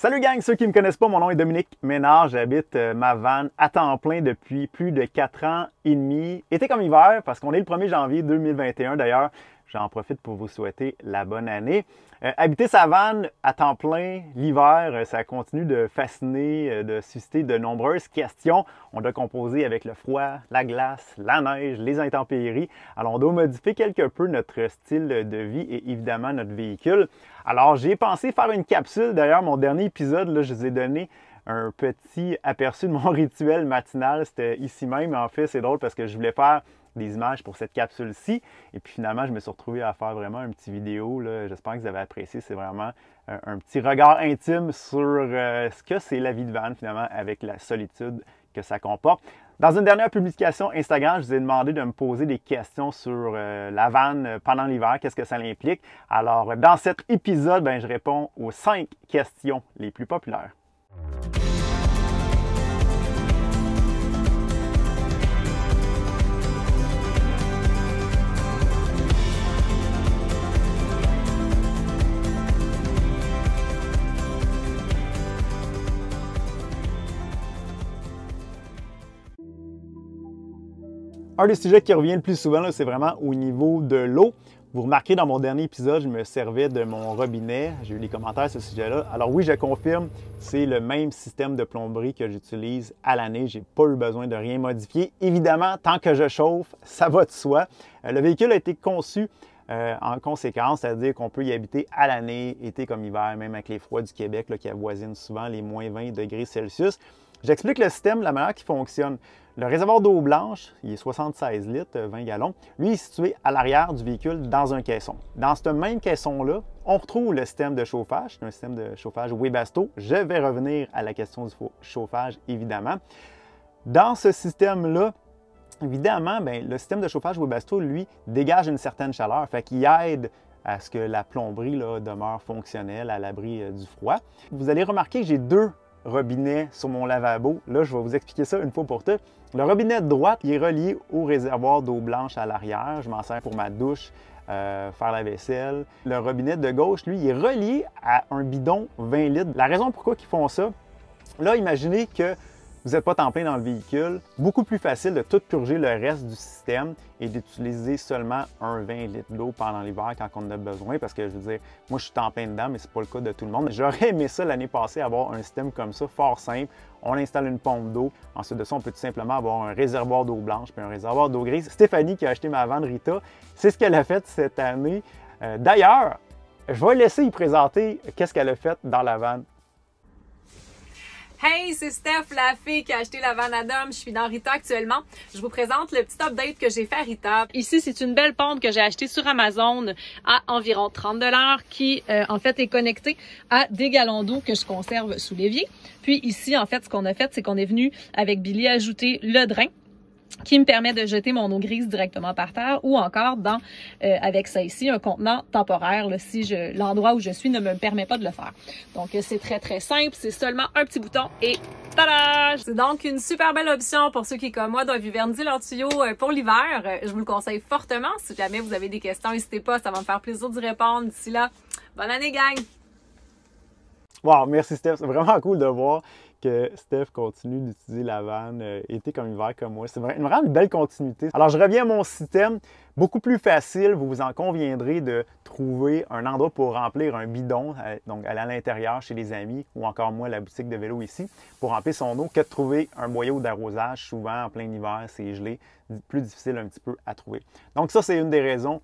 Salut gang, ceux qui ne me connaissent pas, mon nom est Dominique Ménard, j'habite ma vanne à temps plein depuis plus de 4 ans et demi, été comme hiver, parce qu'on est le 1er janvier 2021 d'ailleurs, j'en profite pour vous souhaiter la bonne année. Habiter sa vanne à temps plein l'hiver, ça continue de fasciner, de susciter de nombreuses questions. On doit composer avec le froid, la glace, la neige, les intempéries. Alors on doit modifier quelque peu notre style de vie et évidemment notre véhicule. Alors j'ai pensé faire une capsule, d'ailleurs mon dernier épisode, là, je vous ai donné un petit aperçu de mon rituel matinal, c'était ici même, en fait c'est drôle parce que je voulais faire des images pour cette capsule-ci. Et puis finalement, je me suis retrouvé à faire vraiment un petit vidéo. J'espère que vous avez apprécié. C'est vraiment un petit regard intime sur ce que c'est la vie de van finalement avec la solitude que ça comporte. Dans une dernière publication Instagram, je vous ai demandé de me poser des questions sur la van pendant l'hiver, qu'est-ce que ça implique. Alors, dans cet épisode, je réponds aux 5 questions les plus populaires. Un des sujets qui revient le plus souvent, c'est vraiment au niveau de l'eau. Vous remarquez dans mon dernier épisode, je me servais de mon robinet. J'ai eu des commentaires sur ce sujet-là. Alors oui, je confirme, c'est le même système de plomberie que j'utilise à l'année. Je n'ai pas eu besoin de rien modifier. Évidemment, tant que je chauffe, ça va de soi. Le véhicule a été conçu en conséquence, c'est-à-dire qu'on peut y habiter à l'année, été comme hiver, même avec les froids du Québec là, qui avoisinent souvent les moins 20 degrés Celsius. J'explique le système, la manière qui fonctionne. Le réservoir d'eau blanche, il est 76 litres, 20 gallons. Lui, il est situé à l'arrière du véhicule dans un caisson. Dans ce même caisson-là, on retrouve le système de chauffage. C'est un système de chauffage Webasto. Je vais revenir à la question du chauffage, évidemment. Dans ce système-là, évidemment, le système de chauffage Webasto, lui, dégage une certaine chaleur. Fait qu'il aide à ce que la plomberie là, demeure fonctionnelle à l'abri du froid. Vous allez remarquer que j'ai 2 robinet sur mon lavabo. Là, je vais vous expliquer ça une fois pour toutes. Le robinet de droite, il est relié au réservoir d'eau blanche à l'arrière. Je m'en sers pour ma douche, faire la vaisselle. Le robinet de gauche, lui, il est relié à un bidon 20 litres. La raison pourquoi ils font ça, là, imaginez que vous n'êtes pas temps plein dans le véhicule. Beaucoup plus facile de tout purger le reste du système et d'utiliser seulement un 20 litres d'eau pendant l'hiver quand on en a besoin. Parce que je veux dire, moi je suis temps plein dedans, mais c'est pas le cas de tout le monde. J'aurais aimé ça l'année passée, avoir un système comme ça, fort simple. On installe une pompe d'eau. Ensuite de ça, on peut tout simplement avoir un réservoir d'eau blanche puis un réservoir d'eau grise. Stéphanie qui a acheté ma vanne Rita, c'est ce qu'elle a fait cette année. D'ailleurs, je vais laisser y présenter qu'est-ce qu'elle a fait dans la vanne. Hey, c'est Steph, la fille qui a acheté la vanne à Dom. Je suis dans Rita actuellement. Je vous présente le petit update que j'ai fait à Rita. Ici, c'est une belle pompe que j'ai achetée sur Amazon à environ 30 $ qui, en fait, est connectée à des gallons d'eau que je conserve sous l'évier. Puis ici, en fait, ce qu'on a fait, c'est qu'on est venu avec Billy ajouter le drain qui me permet de jeter mon eau grise directement par terre ou encore dans, avec ça ici, un contenant temporaire là, si l'endroit où je suis ne me permet pas de le faire. Donc, c'est très, très simple. C'est seulement un petit bouton et tada! C'est donc une super belle option pour ceux qui, comme moi, doivent hiverniser leur tuyau pour l'hiver. Je vous le conseille fortement. Si jamais vous avez des questions, n'hésitez pas. Ça va me faire plaisir d'y répondre. D'ici là, bonne année, gang! Wow, merci Steph. C'est vraiment cool de voir que Steph continue d'utiliser la vanne été comme hiver comme moi. C'est vraiment une belle continuité. Alors, je reviens à mon système. Beaucoup plus facile, vous en conviendrez, de trouver un endroit pour remplir un bidon, donc aller à l'intérieur chez les amis ou encore moi, la boutique de vélo ici, pour remplir son eau, que de trouver un boyau d'arrosage. Souvent, en plein hiver, c'est gelé, plus difficile un petit peu à trouver. Donc ça, c'est une des raisons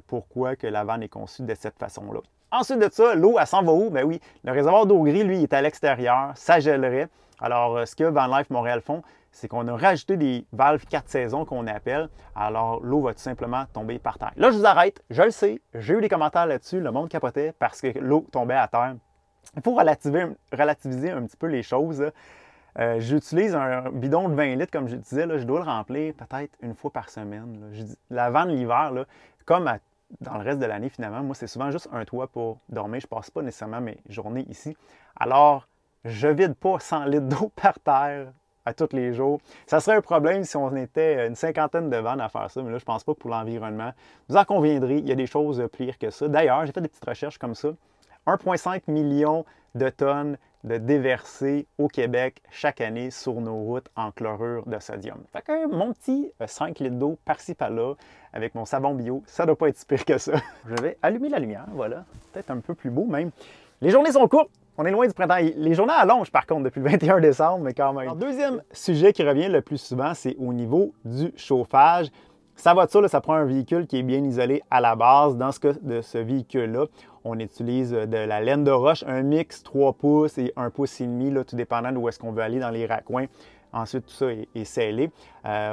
pourquoi que la vanne est conçue de cette façon-là. Ensuite de ça, l'eau, elle s'en va où? Ben oui, le réservoir d'eau gris, lui, il est à l'extérieur, ça gèlerait. Alors, ce que Van Life Montréal font, c'est qu'on a rajouté des valves 4 saisons qu'on appelle. Alors, l'eau va tout simplement tomber par terre. Là, je vous arrête, je le sais, j'ai eu des commentaires là-dessus, le monde capotait parce que l'eau tombait à terre. Il faut relativiser un petit peu les choses. J'utilise un bidon de 20 litres, comme je disais, là, je dois le remplir peut-être une fois par semaine. Là. La vanne l'hiver, comme dans le reste de l'année, finalement, moi, c'est souvent juste un toit pour dormir. Je ne passe pas nécessairement mes journées ici. Alors, je ne vide pas 100 litres d'eau par terre à tous les jours. Ça serait un problème si on était une cinquantaine de vannes à faire ça, mais là, je ne pense pas que pour l'environnement. Vous en conviendrez, il y a des choses pires que ça. D'ailleurs, j'ai fait des petites recherches comme ça. 1,5 million de tonnes de déverser au Québec chaque année sur nos routes en chlorure de sodium. Fait que mon petit 5 litres d'eau par-ci par-là avec mon savon bio, ça doit pas être si pire que ça. Je vais allumer la lumière, voilà. Peut-être un peu plus beau même. Les journées sont courtes. On est loin du printemps. Les journées allongent par contre depuis le 21 décembre, mais quand même. Alors, deuxième sujet qui revient le plus souvent, c'est au niveau du chauffage. Ça va de ça, là, ça prend un véhicule qui est bien isolé à la base. Dans ce cas de ce véhicule-là, on utilise de la laine de roche, un mix 3 pouces et 1,5 pouce, là, tout dépendant d'où est-ce qu'on veut aller dans les raccoins. Ensuite, tout ça est scellé.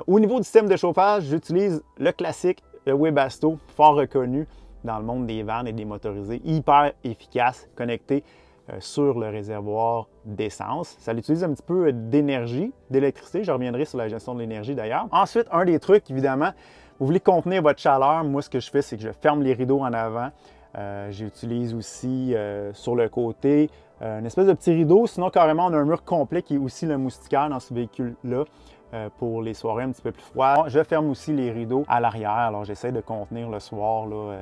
Au niveau du système de chauffage, j'utilise le classique, le Webasto, fort reconnu dans le monde des vannes et des motorisés, hyper efficace, connecté sur le réservoir d'essence. Ça utilise un petit peu d'énergie, d'électricité. Je reviendrai sur la gestion de l'énergie d'ailleurs. Ensuite, un des trucs, évidemment, vous voulez contenir votre chaleur. Moi, ce que je fais, c'est que je ferme les rideaux en avant. J'utilise aussi sur le côté une espèce de petit rideau. Sinon, carrément, on a un mur complet qui est aussi le moustiquaire dans ce véhicule-là pour les soirées un petit peu plus froides. Je ferme aussi les rideaux à l'arrière. Alors, j'essaie de contenir le soir là,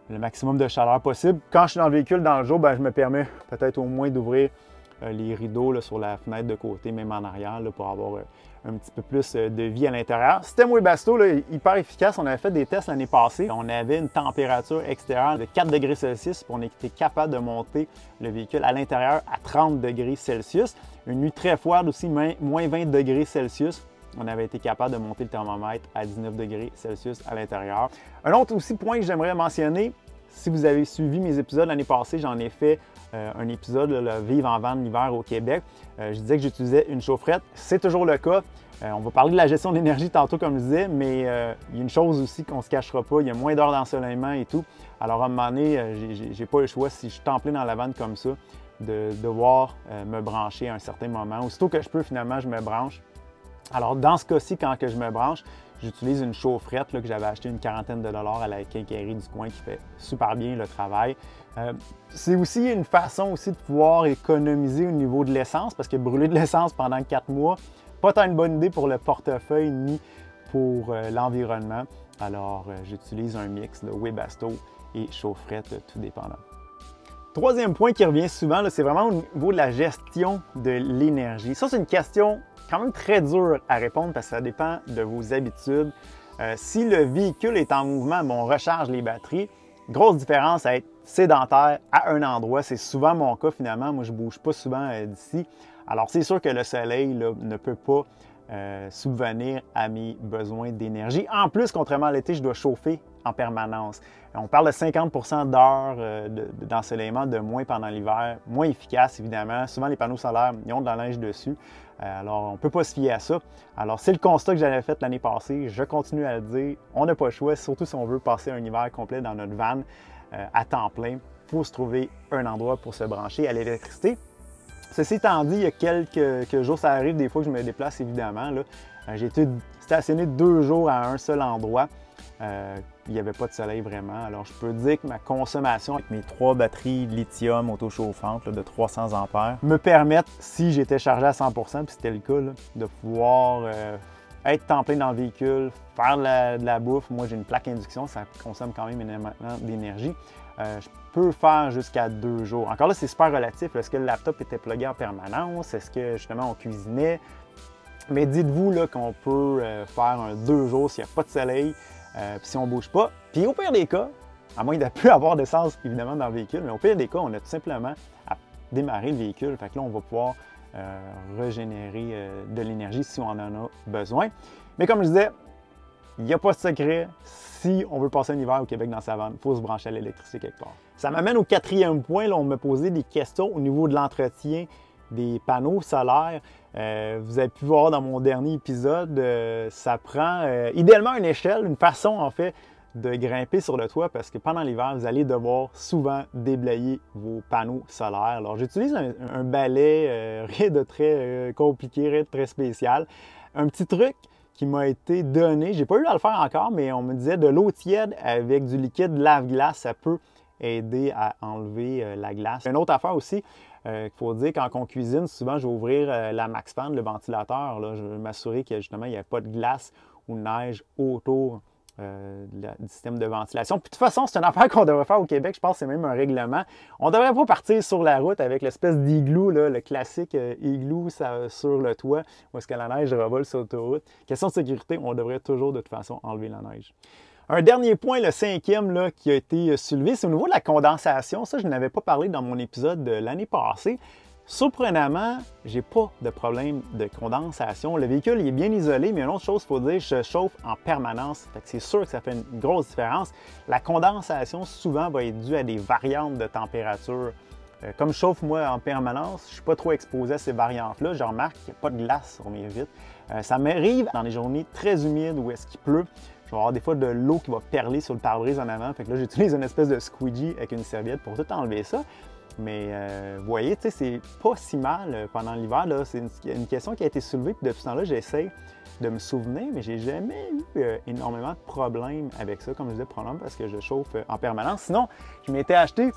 le maximum de chaleur possible. Quand je suis dans le véhicule dans le jour, je me permets peut-être au moins d'ouvrir les rideaux là, sur la fenêtre de côté, même en arrière, là, pour avoir un petit peu plus de vie à l'intérieur. Système Webasto, là, hyper efficace. On avait fait des tests l'année passée. On avait une température extérieure de 4 degrés Celsius, puis on était capable de monter le véhicule à l'intérieur à 30 degrés Celsius. Une nuit très froide aussi, moins 20 degrés Celsius. On avait été capable de monter le thermomètre à 19 degrés Celsius à l'intérieur. Un autre aussi point que j'aimerais mentionner, si vous avez suivi mes épisodes l'année passée, j'en ai fait un épisode, le Vivre en van l'hiver au Québec. Je disais que j'utilisais une chaufferette. C'est toujours le cas. On va parler de la gestion de l'énergie tantôt, comme je disais, mais il y a une chose aussi qu'on ne se cachera pas, il y a moins d'heures d'ensoleillement et tout. Alors, à un moment donné, j'ai pas le choix, si je suis en plein dans la vanne comme ça, de devoir me brancher à un certain moment. Aussitôt que je peux, finalement, je me branche. Alors, dans ce cas-ci, quand que je me branche, j'utilise une chaufferette là, que j'avais acheté une quarantaine de dollars à la quincaillerie du coin qui fait super bien le travail. C'est aussi une façon aussi de pouvoir économiser au niveau de l'essence parce que brûler de l'essence pendant 4 mois, pas tant une bonne idée pour le portefeuille ni pour l'environnement. Alors, j'utilise un mix de Webasto et chaufferette, tout dépendant. Troisième point qui revient souvent, c'est vraiment au niveau de la gestion de l'énergie. Ça, c'est une question quand même très dure à répondre parce que ça dépend de vos habitudes. Si le véhicule est en mouvement, on recharge les batteries. Grosse différence à être sédentaire à un endroit. C'est souvent mon cas finalement. Moi, je ne bouge pas souvent d'ici. Alors, c'est sûr que le soleil là, ne peut pas subvenir à mes besoins d'énergie. En plus, contrairement à l'été, je dois chauffer en permanence. On parle de 50 d'heures d'ensoleillement de moins pendant l'hiver, moins efficace évidemment. Souvent, les panneaux solaires, ils ont de la neige dessus. Alors, on ne peut pas se fier à ça. Alors, c'est le constat que j'avais fait l'année passée. Je continue à le dire. On n'a pas le choix, surtout si on veut passer un hiver complet dans notre van à temps plein. Il faut se trouver un endroit pour se brancher à l'électricité. Ceci étant dit, il y a quelques jours, ça arrive des fois que je me déplace évidemment. J'ai été stationné 2 jours à un seul endroit. Il n'y avait pas de soleil vraiment. Alors, je peux dire que ma consommation avec mes 3 batteries lithium autochauffantes de 300 ampères me permettent, si j'étais chargé à 100 puis c'était le cas, de pouvoir être temps plein dans le véhicule, faire de la bouffe. Moi, j'ai une plaque induction, ça consomme quand même énormément d'énergie. Je peux faire jusqu'à 2 jours. Encore là, c'est super relatif. Est-ce que le laptop était plugué en permanence? Est-ce que justement on cuisinait? Mais dites-vous qu'on peut faire un 2 jours s'il n'y a pas de soleil. Si on ne bouge pas. Puis au pire des cas, à moins de ne plus avoir d'essence évidemment dans le véhicule, mais au pire des cas, on a tout simplement à démarrer le véhicule. Fait que là, on va pouvoir régénérer de l'énergie si on en a besoin. Mais comme je disais, il n'y a pas de secret. Si on veut passer un hiver au Québec dans sa vanne, il faut se brancher à l'électricité quelque part. Ça m'amène au 4e point. Là, on me posait des questions au niveau de l'entretien des panneaux solaires. Vous avez pu voir dans mon dernier épisode, ça prend idéalement une échelle, une façon en fait de grimper sur le toit parce que pendant l'hiver, vous allez devoir souvent déblayer vos panneaux solaires. Alors j'utilise un balai, rien de très compliqué, rien de très spécial. Un petit truc qui m'a été donné, j'ai pas eu à le faire encore, mais on me disait de l'eau tiède avec du liquide lave-glace, ça peut aider à enlever la glace. Une autre affaire aussi, il faut dire, quand on cuisine, souvent, je vais ouvrir la MaxFan, le ventilateur. Là, je vais m'assurer que justement, il n'y a pas de glace ou de neige autour du système de ventilation. Puis de toute façon, c'est une affaire qu'on devrait faire au Québec. Je pense que c'est même un règlement. On ne devrait pas partir sur la route avec l'espèce d'igloo, le classique igloo sur le toit, où est-ce que la neige revole sur l'autoroute. Question de sécurité, on devrait toujours de toute façon enlever la neige. Un dernier point, le cinquième là, qui a été soulevé, c'est au niveau de la condensation. Ça, je n'avais pas parlé dans mon épisode de l'année passée. Surprenamment, j'ai pas de problème de condensation. Le véhicule il est bien isolé, mais une autre chose, il faut dire, je chauffe en permanence. C'est sûr que ça fait une grosse différence. La condensation, souvent, va être due à des variantes de température. Comme je chauffe, moi, en permanence, je ne suis pas trop exposé à ces variantes-là. Je remarque qu'il n'y a pas de glace sur mes vitres. Ça m'arrive dans les journées très humides où est-ce qu'il pleut. Je vais avoir des fois de l'eau qui va perler sur le pare-brise en avant. Fait que là, j'utilise une espèce de squeegee avec une serviette pour tout enlever ça. Mais vous voyez, c'est pas si mal pendant l'hiver. C'est une question qui a été soulevée. Puis depuis ce temps-là, j'essaie de me souvenir, mais j'ai jamais eu énormément de problèmes avec ça, comme je disais, probablement parce que je chauffe en permanence. Sinon, je m'étais acheté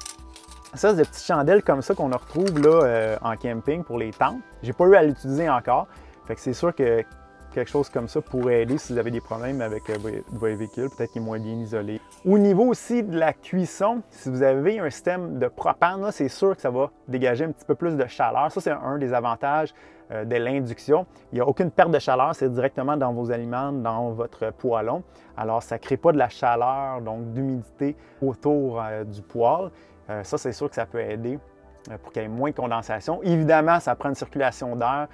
ça, c'est des petites chandelles comme ça qu'on retrouve là, en camping pour les tentes. J'ai pas eu à l'utiliser encore. Fait que c'est sûr que quelque chose comme ça pourrait aider si vous avez des problèmes avec vos véhicules, peut-être qu'il est moins bien isolé. Au niveau aussi de la cuisson, si vous avez un système de propane, c'est sûr que ça va dégager un petit peu plus de chaleur. Ça, c'est un des avantages de l'induction. Il n'y a aucune perte de chaleur, c'est directement dans vos aliments, dans votre poêlon. Alors, ça ne crée pas de la chaleur, donc d'humidité autour du poêle. Ça, c'est sûr que ça peut aider pour qu'il y ait moins de condensation. Évidemment, ça prend une circulation d'air.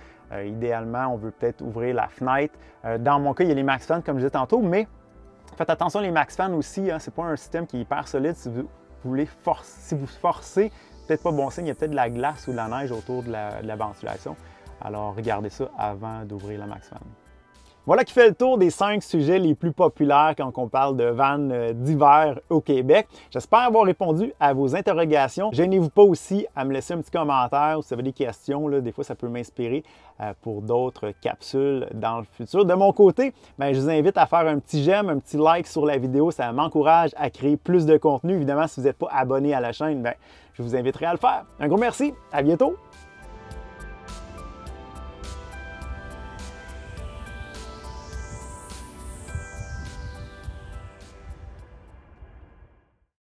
Idéalement, on veut peut-être ouvrir la fenêtre. Dans mon cas, il y a les MaxFan, comme je disais tantôt, mais faites attention, les MaxFan aussi, ce n'est pas un système qui est hyper solide. Si vous voulez si vous forcez, peut-être pas bon signe, il y a peut-être de la glace ou de la neige autour de la ventilation. Alors, regardez ça avant d'ouvrir la MaxFan. Voilà qui fait le tour des 5 sujets les plus populaires quand on parle de vannes d'hiver au Québec. J'espère avoir répondu à vos interrogations. Gênez-vous pas aussi à me laisser un petit commentaire si vous avez des questions. Là, des fois, ça peut m'inspirer pour d'autres capsules dans le futur. De mon côté, je vous invite à faire un petit j'aime, un petit like sur la vidéo. Ça m'encourage à créer plus de contenu. Évidemment, si vous n'êtes pas abonné à la chaîne, je vous inviterai à le faire. Un gros merci. À bientôt.